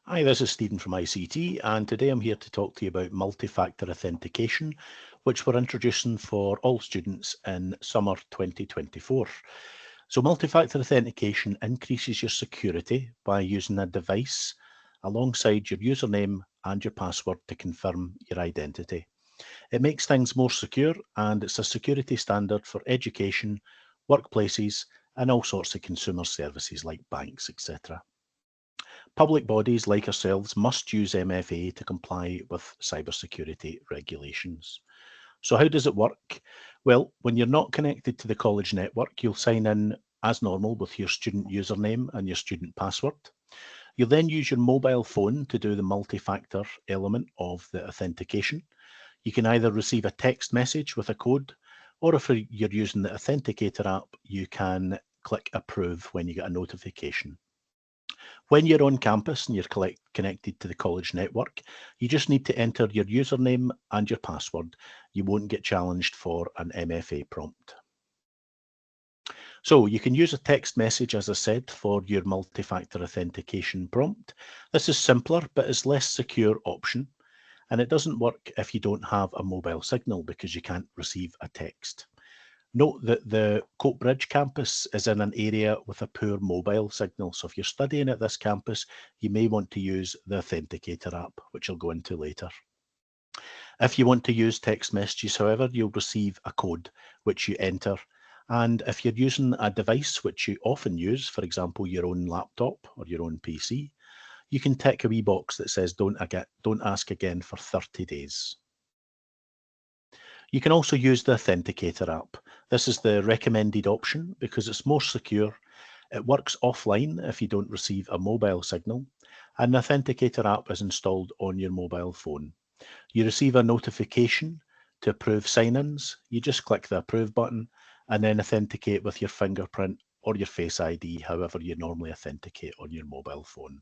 Hi, this is Stephen from ICT, and today I'm here to talk to you about multi-factor authentication, which we're introducing for all students in summer 2024. So multi-factor authentication increases your security by using a device alongside your username and your password to confirm your identity. It makes things more secure, and it's a security standard for education, workplaces, and all sorts of consumer services like banks, etc. Public bodies like ourselves must use MFA to comply with cybersecurity regulations. So how does it work? Well, when you're not connected to the college network, you'll sign in as normal with your student username and your student password. You'll then use your mobile phone to do the multi-factor element of the authentication. You can either receive a text message with a code, or if you're using the authenticator app, you can click approve when you get a notification. When you're on campus and you're connected to the college network, you just need to enter your username and your password. You won't get challenged for an MFA prompt. So you can use a text message, as I said, for your multi-factor authentication prompt. This is simpler, but is less secure option. And it doesn't work if you don't have a mobile signal because you can't receive a text. Note that the Coatbridge campus is in an area with a poor mobile signal. So if you're studying at this campus, you may want to use the Authenticator app, which I'll go into later. If you want to use text messages, however, you'll receive a code which you enter. And if you're using a device which you often use, for example, your own laptop or your own PC, you can tick a wee box that says don't ask again for 30 days. You can also use the Authenticator app. This is the recommended option because it's more secure. It works offline if you don't receive a mobile signal, and the Authenticator app is installed on your mobile phone. You receive a notification to approve sign-ins. You just click the approve button and then authenticate with your fingerprint or your Face ID, however you normally authenticate on your mobile phone.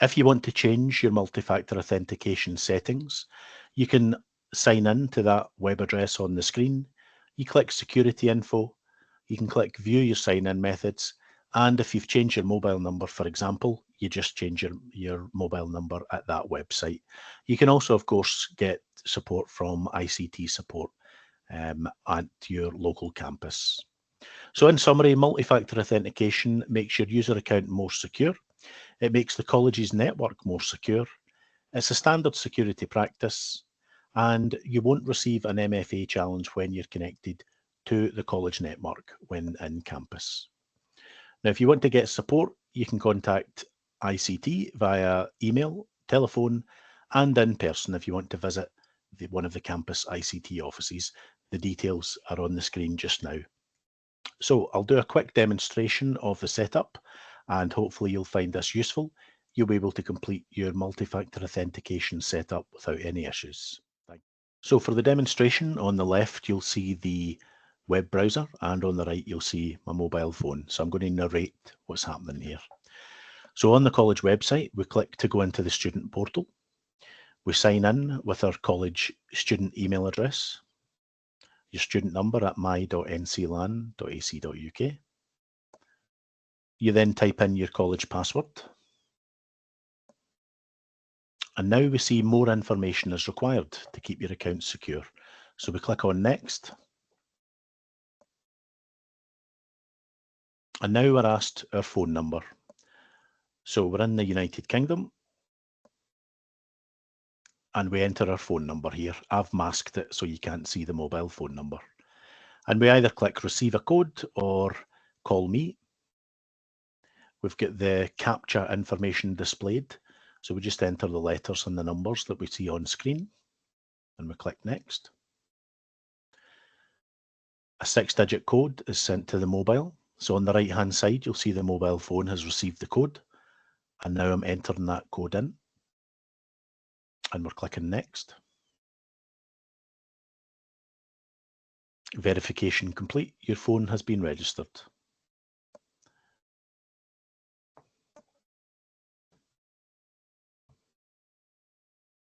If you want to change your multi-factor authentication settings, you can sign in to that web address on the screen. You click security info, you can click view your sign-in methods, and if you've changed your mobile number, for example, you just change your mobile number at that website. You can also, of course, get support from ICT support at your local campus. So in summary, multi-factor authentication makes your user account more secure. It makes the college's network more secure. It's a standard security practice, and you won't receive an MFA challenge when you're connected to the college network when in campus. Now, if you want to get support, you can contact ICT via email, telephone, and in person if you want to visit one of the campus ICT offices. The details are on the screen just now. So I'll do a quick demonstration of the setup, and hopefully you'll find this useful. You'll be able to complete your multi-factor authentication setup without any issues. So for the demonstration, on the left, you'll see the web browser, and on the right, you'll see my mobile phone. So I'm going to narrate what's happening here. So on the college website, we click to go into the student portal. We sign in with our college student email address, your student number at my.nclan.ac.uk. You then type in your college password. And now we see more information is required to keep your account secure. So we click on next. And now we're asked our phone number. So we're in the United Kingdom. And we enter our phone number here. I've masked it so you can't see the mobile phone number. And we either click receive a code or call me. We've got the CAPTCHA information displayed. So we just enter the letters and the numbers that we see on screen. And we click next. A 6-digit code is sent to the mobile. So on the right hand side, you'll see the mobile phone has received the code. And now I'm entering that code in. And we're clicking next. Verification complete. Your phone has been registered.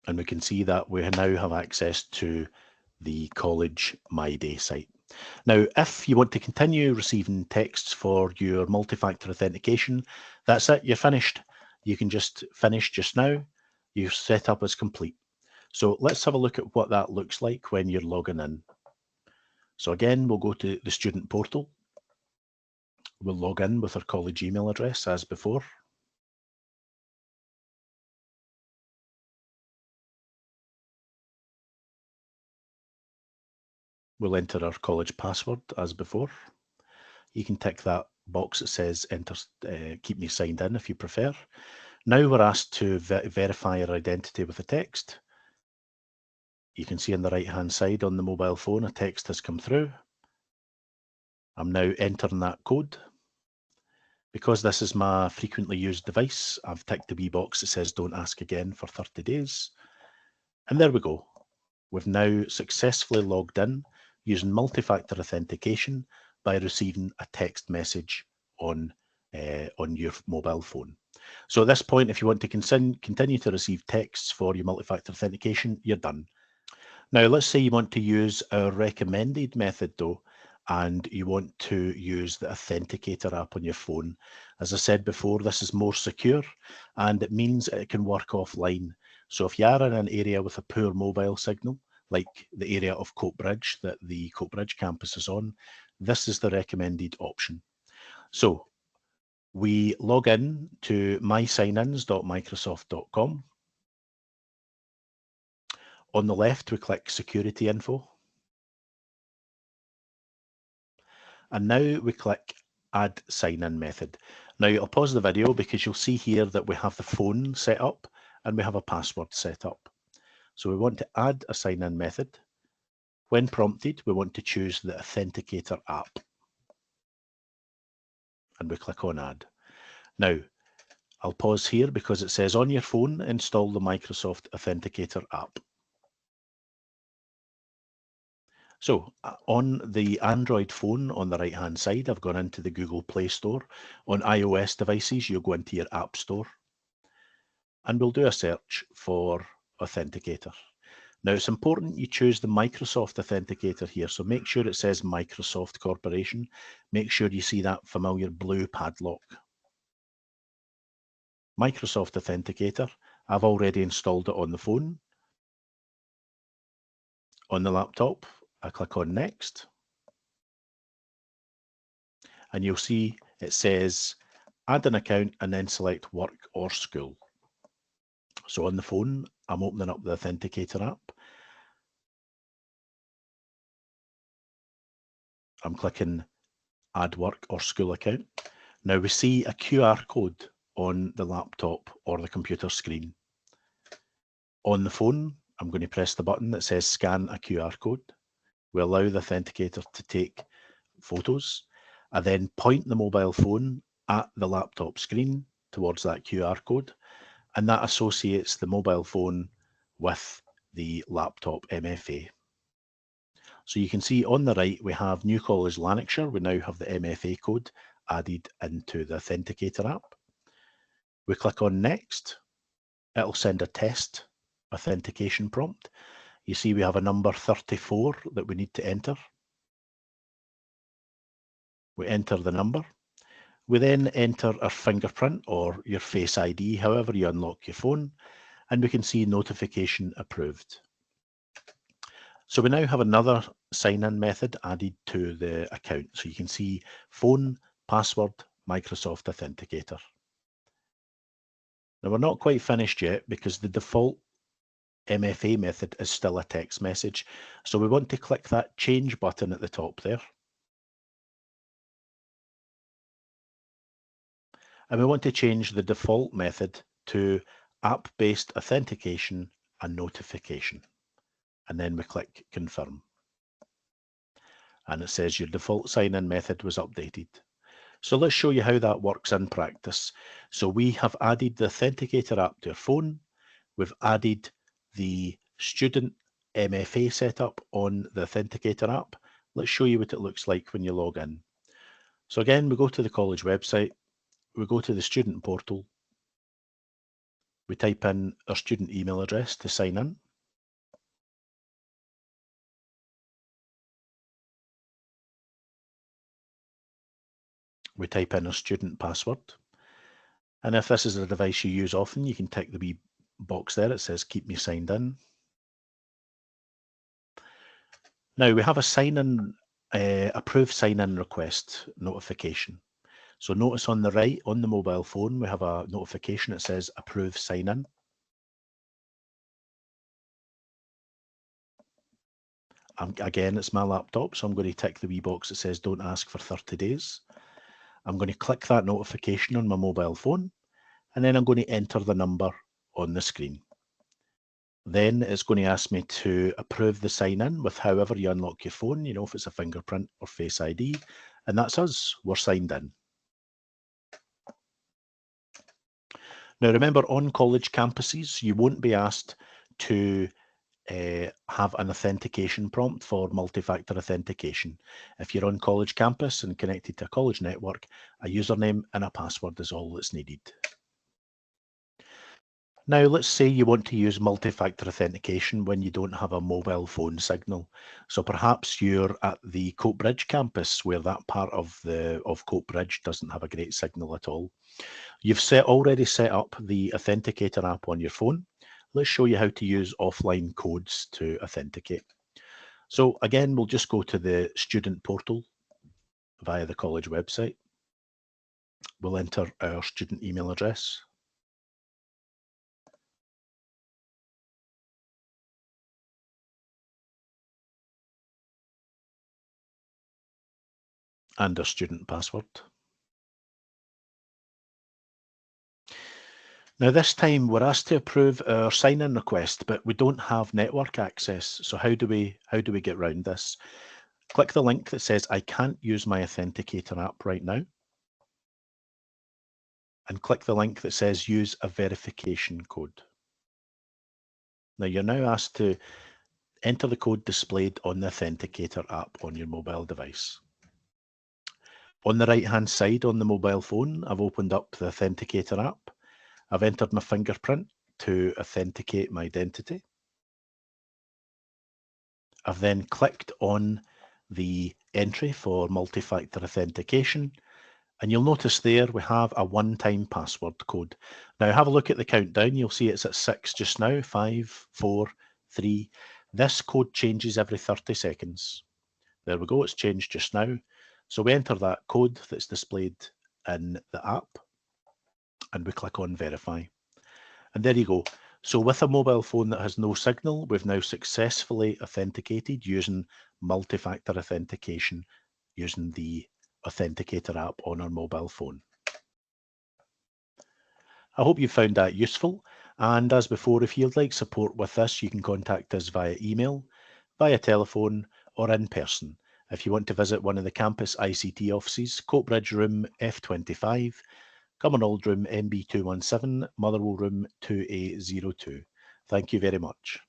And we can see that we now have access to the College My Day site. Now, if you want to continue receiving texts for your multi-factor authentication, that's it, you're finished. you can just finish just now. Your setup is complete. So let's have a look at what that looks like when you're logging in. So again, we'll go to the student portal. We'll log in with our college email address as before. We'll enter our college password as before. You can tick that box that says enter, keep me signed in if you prefer. Now we're asked to verify our identity with a text. You can see on the right hand side on the mobile phone a text has come through. I'm now entering that code. Because this is my frequently used device, I've ticked the wee box that says don't ask again for 30 days. And there we go. We've now successfully logged in using multi-factor authentication by receiving a text message on your mobile phone. So at this point, if you want to continue to receive texts for your multi-factor authentication, you're done. Now, let's say you want to use our recommended method though, and you want to use the Authenticator app on your phone. As I said before, this is more secure and it means it can work offline. So if you are in an area with a poor mobile signal, like the area of Coatbridge that the Coatbridge campus is on, this is the recommended option. So we log in to mysignins.microsoft.com. On the left, we click Security Info. And now we click Add Sign-In Method. Now I'll pause the video because you'll see here that we have the phone set up and we have a password set up. So we want to add a sign-in method. When prompted, we want to choose the Authenticator app. And we click on Add. Now, I'll pause here because it says on your phone, install the Microsoft Authenticator app. So on the Android phone on the right hand side, I've gone into the Google Play Store. On iOS devices, you'll go into your App Store and we'll do a search for Authenticator. Now it's important you choose the Microsoft Authenticator here, so make sure it says Microsoft Corporation. Make sure you see that familiar blue padlock. Microsoft Authenticator, I've already installed it on the phone. On the laptop, I click on Next. And you'll see it says add an account and then select work or school. So on the phone, I'm opening up the Authenticator app. I'm clicking add work or school account. Now we see a QR code on the laptop or the computer screen. On the phone, I'm going to press the button that says scan a QR code. We allow the authenticator to take photos. I then point the mobile phone at the laptop screen towards that QR code, and that associates the mobile phone with the laptop MFA. So you can see on the right, we have New College Lanarkshire. We now have the MFA code added into the Authenticator app. We click on Next. It'll send a test authentication prompt. You see we have a number 34 that we need to enter. We enter the number. We then enter our fingerprint or your Face ID, however you unlock your phone, and we can see notification approved. So we now have another sign-in method added to the account. So you can see phone, password, Microsoft Authenticator. Now we're not quite finished yet because the default MFA method is still a text message. So we want to click that change button at the top there. And we want to change the default method to app-based authentication and notification. And then we click confirm. And it says your default sign-in method was updated. So let's show you how that works in practice. So we have added the Authenticator app to your phone. We've added the student MFA setup on the Authenticator app. Let's show you what it looks like when you log in. So again, we go to the college website. We go to the student portal. We type in our student email address to sign in. We type in our student password. And if this is a device you use often, you can tick the wee box there. It says keep me signed in. Now we have a sign-in, approved sign-in request notification. So notice on the right, on the mobile phone, we have a notification that says approve sign-in. Again, it's my laptop, so I'm going to tick the wee box that says don't ask for 30 days. I'm going to click that notification on my mobile phone, and then I'm going to enter the number on the screen. Then it's going to ask me to approve the sign-in with however you unlock your phone, you know, if it's a fingerprint or Face ID, and that's us, we're signed in. Now remember, on college campuses, you won't be asked to have an authentication prompt for multi-factor authentication. If you're on college campus and connected to a college network, a username and a password is all that's needed. Now, let's say you want to use multi-factor authentication when you don't have a mobile phone signal. So perhaps you're at the Coatbridge campus where that part of Coatbridge doesn't have a great signal at all. You've already set up the authenticator app on your phone. Let's show you how to use offline codes to authenticate. So again, we'll just go to the student portal via the college website. We'll enter our student email address. And our student password. Now this time we're asked to approve our sign-in request, but we don't have network access. So how do we get around this? Click the link that says I can't use my authenticator app right now. And click the link that says use a verification code. Now you're now asked to enter the code displayed on the authenticator app on your mobile device. On the right-hand side on the mobile phone, I've opened up the authenticator app. I've entered my fingerprint to authenticate my identity. I've then clicked on the entry for multi-factor authentication, and you'll notice there we have a one-time password code. Now have a look at the countdown. You'll see it's at 6 just now, 5, 4, 3. This code changes every 30 seconds. There we go, it's changed just now. So we enter that code that's displayed in the app and we click on verify. And there you go. So with a mobile phone that has no signal, we've now successfully authenticated using multi-factor authentication using the authenticator app on our mobile phone. I hope you found that useful. And as before, if you'd like support with this, you can contact us via email, via telephone, or in person. If you want to visit one of the campus ICT offices, Coatbridge Room F25, Cumbernauld Room MB217, Motherwell Room 2A02. Thank you very much.